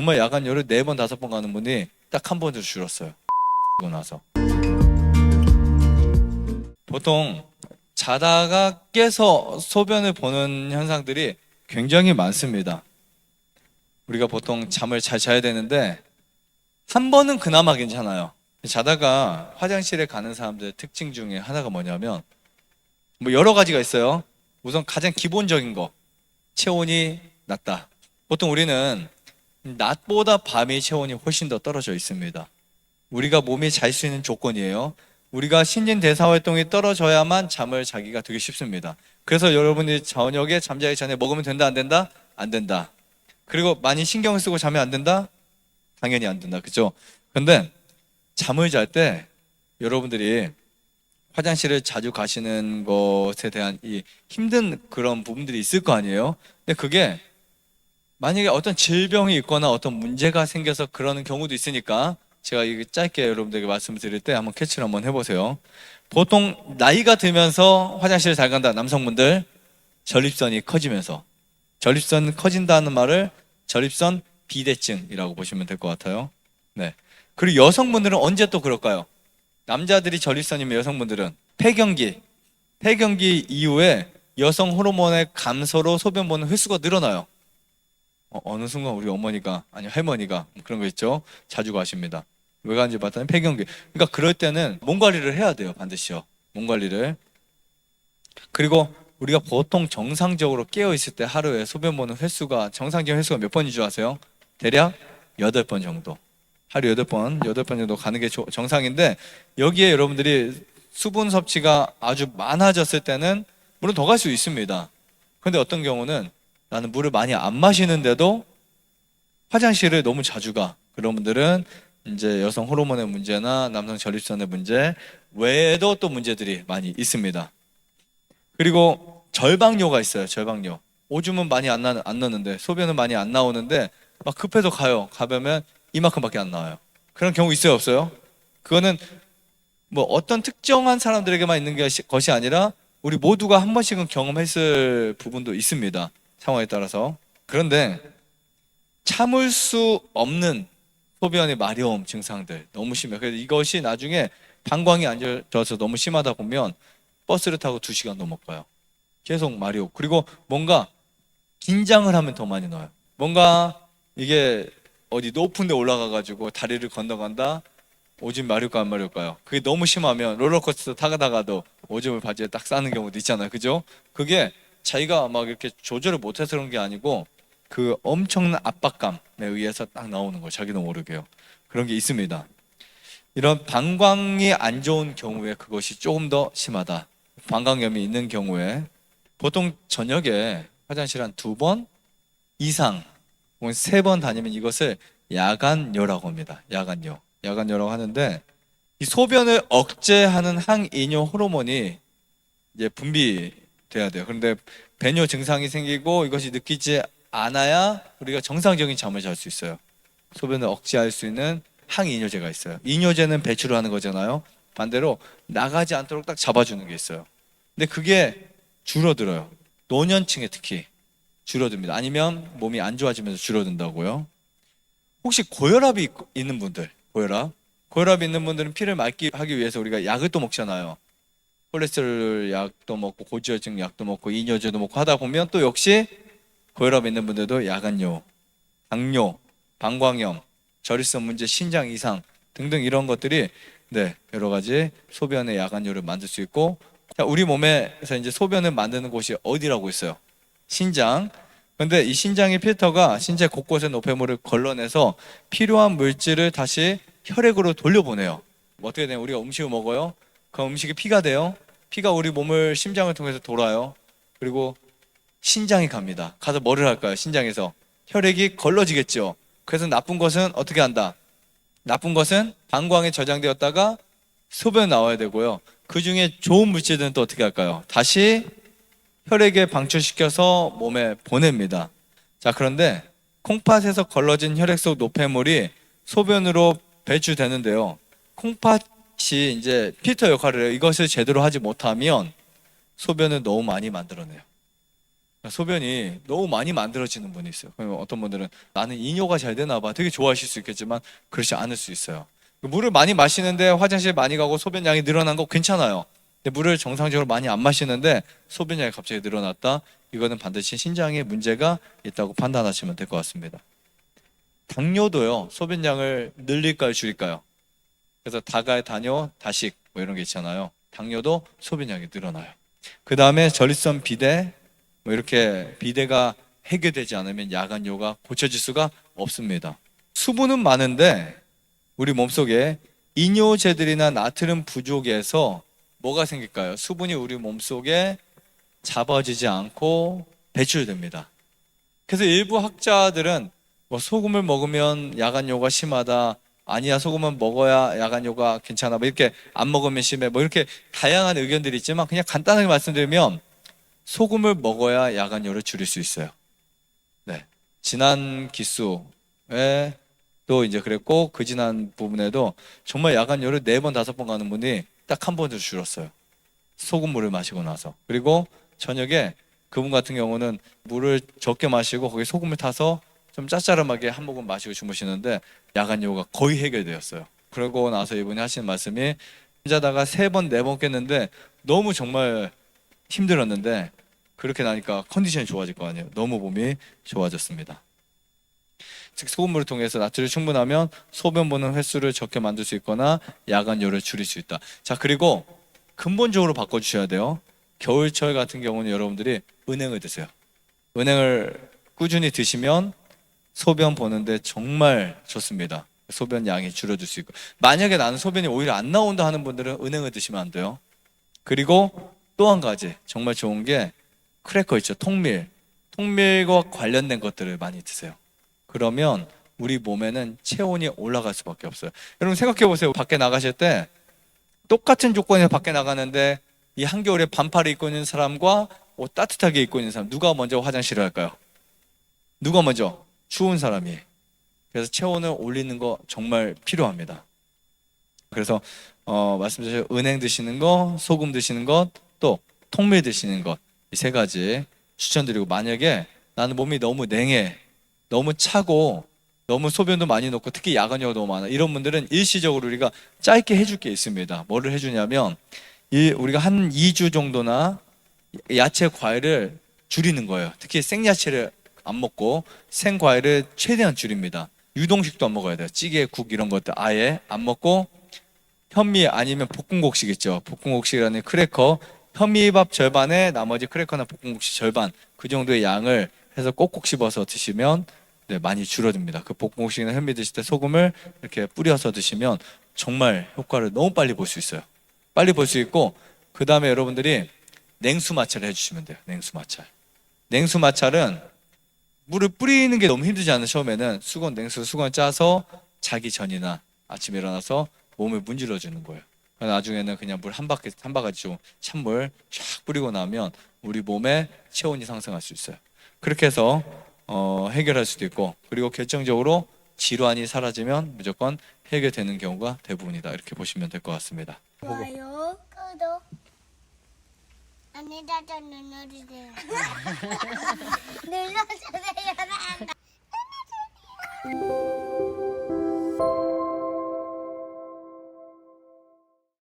정말 야간요를 4번, 5번 가는 분이 딱 한 번으로 줄었어요. 그러고 나서. 보통 자다가 깨서 소변을 보는 현상들이 굉장히 많습니다. 우리가 보통 잠을 잘 자야 되는데 한 번은 그나마 괜찮아요. 자다가 화장실에 가는 사람들의 특징 중에 하나가 뭐냐면 뭐 여러 가지가 있어요. 우선 가장 기본적인 거, 체온이 낮다. 보통 우리는 낮보다 밤이 체온이 훨씬 더 떨어져 있습니다. 우리가 몸이 잘 수 있는 조건이에요. 우리가 신진대사 활동이 떨어져야만 잠을 자기가 되게 쉽습니다. 그래서 여러분이 저녁에 잠자기 전에 먹으면 된다, 안 된다? 안 된다. 그리고 많이 신경을 쓰고 자면 안 된다? 당연히 안 된다. 그죠? 근데 잠을 잘 때 여러분들이 화장실을 자주 가시는 것에 대한 이 힘든 그런 부분들이 있을 거 아니에요? 근데 그게 만약에 어떤 질병이 있거나 어떤 문제가 생겨서 그러는 경우도 있으니까 제가 이게 짧게 여러분들에게 말씀을 드릴 때 한번 캐치를 한번 해보세요. 보통 나이가 들면서 화장실을 잘 간다. 남성분들 전립선이 커지면서 전립선 커진다는 말을 전립선 비대증이라고 보시면 될 것 같아요. 네. 그리고 여성분들은 언제 또 그럴까요? 남자들이 전립선이면 여성분들은 폐경기 이후에 여성 호르몬의 감소로 소변 보는 횟수가 늘어나요. 어느 순간 우리 어머니가 아니 할머니가 그런 거 있죠. 자주 가십니다. 왜 가는지 봤더니 폐경기. 그러니까 그럴 때는 몸 관리를 해야 돼요. 반드시요. 몸 관리를. 그리고 우리가 보통 정상적으로 깨어 있을 때 하루에 소변 보는 횟수가 정상적인 횟수가 몇 번인 줄 아세요? 대략 8번 정도. 하루 8번 정도 가는 게 정상인데 여기에 여러분들이 수분 섭취가 아주 많아졌을 때는 물론 더 갈 수 있습니다. 그런데 어떤 경우는 나는 물을 많이 안 마시는데도 화장실을 너무 자주 가. 그런 분들은 이제 여성 호르몬의 문제나 남성 전립선의 문제 외에도 또 문제들이 많이 있습니다. 그리고 절방뇨가 있어요. 절방뇨. 오줌은 많이 안 넣는데 소변은 많이 안 나오는데 막 급해서 가요. 가보면 이만큼밖에 안 나와요. 그런 경우 있어요, 없어요? 그거는 뭐 어떤 특정한 사람들에게만 있는 것이 아니라 우리 모두가 한 번씩은 경험했을 부분도 있습니다. 상황에 따라서. 그런데 참을 수 없는 소변의 마려움 증상들 너무 심해요. 그래서 이것이 나중에 방광이 안 좋아서 너무 심하다 보면 버스를 타고 2시간도 못 가요. 계속 마려움. 그리고 뭔가 긴장을 하면 더 많이 나와요. 뭔가 이게 어디 높은 데 올라가가지고 다리를 건너간다? 오줌 마릴까 안 마릴까요? 그게 너무 심하면 롤러코스터 타다가도 오줌을 바지에 딱 싸는 경우도 있잖아요. 그죠? 그게 자기가 막 이렇게 조절을 못해서 그런 게 아니고 그 엄청난 압박감에 의해서 딱 나오는 거예요. 자기도 모르게요. 그런 게 있습니다. 이런 방광이 안 좋은 경우에 그것이 조금 더 심하다. 방광염이 있는 경우에 보통 저녁에 화장실 한 2번 이상 혹은 3번 다니면 이것을 야간요라고 합니다. 야간요라고 하는데 이 소변을 억제하는 항이뇨 호르몬이 이제 분비돼야 돼요. 그런데 배뇨 증상이 생기고 이것이 느끼지 않아야 우리가 정상적인 잠을 잘 수 있어요. 소변을 억제할 수 있는 항이뇨제가 있어요. 이뇨제는 배출을 하는 거잖아요. 반대로 나가지 않도록 딱 잡아주는 게 있어요. 근데 그게 줄어들어요. 노년층에 특히 줄어듭니다. 아니면 몸이 안 좋아지면서 줄어든다고요. 혹시 고혈압이 있는 분들, 고혈압이 있는 분들은 피를 맑게 하기 위해서 우리가 약을 또 먹잖아요. 콜레스테롤 약도 먹고 고지혈증 약도 먹고 이뇨제도 먹고 하다 보면 또 역시 고혈압 있는 분들도 야간요, 당뇨, 방광염, 저리성 문제, 신장 이상 등등 이런 것들이 여러 가지 소변의 야간요를 만들 수 있고, 자, 우리 몸에서 이제 소변을 만드는 곳이 어디라고 있어요? 신장. 근데 이 신장의 필터가 신체 곳곳의 노폐물을 걸러내서 필요한 물질을 다시 혈액으로 돌려보내요. 어떻게 돼요? 우리가 음식을 먹어요. 그 음식이 피가 돼요. 피가 우리 몸을 심장을 통해서 돌아요. 그리고 신장이 갑니다. 가서 뭐를 할까요? 신장에서 혈액이 걸러지겠죠. 그래서 나쁜 것은 어떻게 한다? 나쁜 것은 방광에 저장되었다가 소변 나와야 되고요. 그 중에 좋은 물질들은 또 어떻게 할까요? 다시 혈액에 방출시켜서 몸에 보냅니다. 자, 그런데 콩팥에서 걸러진 혈액 속 노폐물이 소변으로 배출되는데요. 콩팥이 이제 필터 역할을 해요. 이것을 제대로 하지 못하면 소변을 너무 많이 만들어내요. 소변이 너무 많이 만들어지는 분이 있어요. 그럼 어떤 분들은 나는 이뇨가 잘 되나 봐. 되게 좋아하실 수 있겠지만 그렇지 않을 수 있어요. 물을 많이 마시는데 화장실 많이 가고 소변량이 늘어난 거 괜찮아요. 근데 물을 정상적으로 많이 안 마시는데 소변량이 갑자기 늘어났다. 이거는 반드시 신장에 문제가 있다고 판단하시면 될 것 같습니다. 당뇨도요. 소변량을 늘릴까요, 줄일까요? 그래서 다갈, 다뇨, 다식 뭐 이런 게 있잖아요. 당뇨도 소변량이 늘어나요. 그 다음에 전립선 비대, 뭐 이렇게 비대가 해결되지 않으면 야간뇨가 고쳐질 수가 없습니다. 수분은 많은데 우리 몸속에 이뇨제들이나 나트륨 부족에서 뭐가 생길까요? 수분이 우리 몸속에 잡아지지 않고 배출됩니다. 그래서 일부 학자들은 뭐 소금을 먹으면 야간뇨가 심하다, 아니야 소금은 먹어야 야간뇨가 괜찮아, 뭐 이렇게 안 먹으면 심해, 뭐 이렇게 다양한 의견들이 있지만 그냥 간단하게 말씀드리면 소금을 먹어야 야간뇨를 줄일 수 있어요. 네. 지난 기수에 또 이제 그랬고 그 지난 부분에도 정말 야간뇨를 4번 5번 가는 분이 딱 한 번으로 줄었어요. 소금물을 마시고 나서. 그리고 저녁에 그분 같은 경우는 물을 적게 마시고 거기에 소금을 타서 좀 짭짤하게 한 모금 마시고 주무시는데 야간뇨가 거의 해결되었어요. 그러고 나서 이분이 하시는 말씀이 자다가 3번 4번 깼는데 너무 정말 힘들었는데 그렇게 나니까 컨디션이 좋아질 거 아니에요. 너무 몸이 좋아졌습니다. 즉 소금물을 통해서 나트륨이 충분하면 소변 보는 횟수를 적게 만들 수 있거나 야간뇨를 줄일 수 있다. 자, 그리고 근본적으로 바꿔주셔야 돼요. 겨울철 같은 경우는 여러분들이 은행을 드세요. 은행을 꾸준히 드시면 소변 보는데 정말 좋습니다. 소변 양이 줄어들 수 있고, 만약에 나는 소변이 오히려 안 나온다 하는 분들은 은행을 드시면 안 돼요. 그리고 또 한 가지 정말 좋은 게 크래커 있죠. 통밀과 관련된 것들을 많이 드세요. 그러면 우리 몸에는 체온이 올라갈 수밖에 없어요. 여러분 생각해 보세요. 밖에 나가실 때 똑같은 조건에서 밖에 나가는데 이 한겨울에 반팔을 입고 있는 사람과 옷 따뜻하게 입고 있는 사람, 누가 먼저 화장실을 할까요? 누가 먼저? 추운 사람이. 그래서 체온을 올리는 거 정말 필요합니다. 그래서 말씀드린 은행 드시는 거, 소금 드시는 것, 또 통밀 드시는 것, 이 3가지 추천드리고, 만약에 나는 몸이 너무 냉해, 너무 차고 너무 소변도 많이 넣고 특히 야간뇨가 너무 많아, 이런 분들은 일시적으로 우리가 짧게 해줄 게 있습니다. 뭐를 해주냐면 우리가 한 2주 정도나 야채 과일을 줄이는 거예요. 특히 생야채를 안 먹고 생과일을 최대한 줄입니다. 유동식도 안 먹어야 돼요. 찌개, 국 이런 것들 아예 안 먹고 현미 아니면 볶음곡식 있죠. 볶음곡식이라는 크래커, 현미밥 절반에 나머지 크래커나 볶음곡식 절반, 그 정도의 양을 해서 꼭꼭 씹어서 드시면 네, 많이 줄어듭니다. 그 볶음곡식이나 현미 드실 때 소금을 이렇게 뿌려서 드시면 정말 효과를 너무 빨리 볼 수 있어요. 빨리 볼 수 있고, 그 다음에 여러분들이 냉수 마찰을 해주시면 돼요. 냉수 마찰. 냉수 마찰은 물을 뿌리는 게 너무 힘들지 않아요. 처음에는 수건을 짜서 자기 전이나 아침에 일어나서 몸을 문질러 주는 거예요. 나중에는 그냥 물 한 바가지 좀 찬물 쫙 뿌리고 나면 우리 몸의 체온이 상승할 수 있어요. 그렇게 해서 해결할 수도 있고, 그리고 결정적으로 질환이 사라지면 무조건 해결되는 경우가 대부분이다. 이렇게 보시면 될 것 같습니다. 좋아요, 구독. 안에다가 눌러주세요. 눌러주세요.